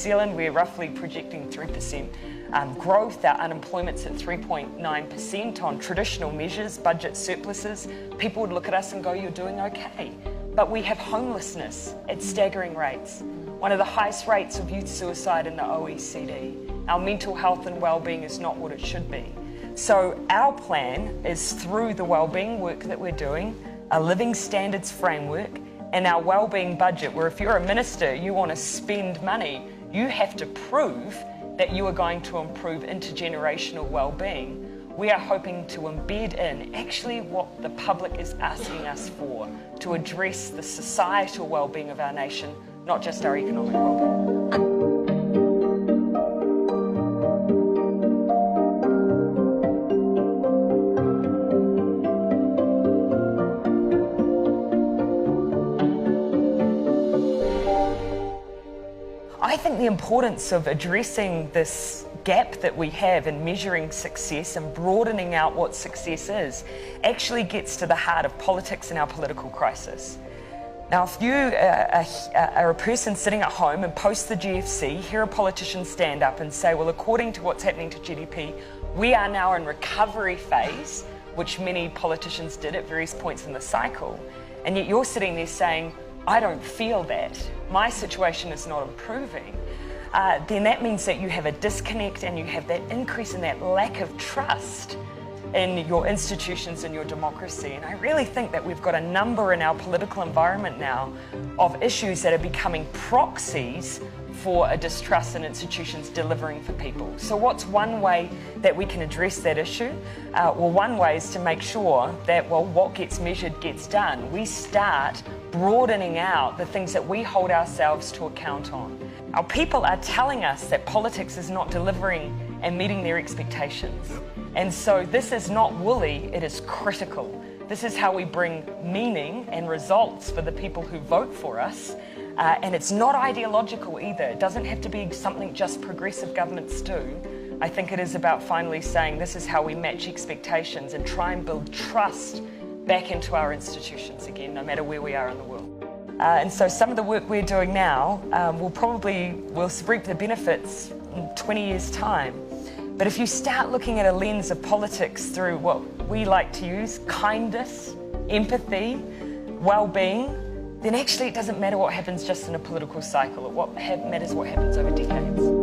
Zealand, we're roughly projecting 3% growth. Our unemployment's at 3.9% on traditional measures, budget surpluses. People would look at us and go, you're doing okay. But we have homelessness at staggering rates, one of the highest rates of youth suicide in the OECD. Our mental health and well-being is not what it should be. So our plan is through the well-being work that we're doing, a living standards framework, and our well-being budget, where if you're a minister, you want to spend money, you have to prove that you are going to improve intergenerational well-being. We are hoping to embed in actually what the public is asking us for, to address the societal well-being of our nation, not just our economic well-being. I think the importance of addressing this gap that we have in measuring success and broadening out what success is actually gets to the heart of politics and our political crisis. Now, if you are a person sitting at home and post the GFC, hear a politician stand up and say, well, according to what's happening to GDP, we are now in recovery phase, which many politicians did at various points in the cycle, and yet you're sitting there saying, I don't feel that, my situation is not improving, then that means that you have a disconnect and you have that increase in that lack of trust in your institutions and your democracy. And I really think that we've got a number in our political environment now of issues that are becoming proxies for a distrust in institutions delivering for people. So what's one way that we can address that issue? Well, one way is to make sure that, well, what gets measured gets done. We start broadening out the things that we hold ourselves to account on. Our people are telling us that politics is not delivering and meeting their expectations. And so this is not woolly, it is critical. This is how we bring meaning and results for the people who vote for us. And it's not ideological either. It doesn't have to be something just progressive governments do. I think it is about finally saying this is how we match expectations and try and build trust back into our institutions again, no matter where we are in the world. And so some of the work we're doing now we'll reap the benefits in 20 years' time. But if you start looking at a lens of politics through what we like to use, kindness, empathy, well-being, then actually it doesn't matter what happens just in a political cycle. It matters what happens over decades.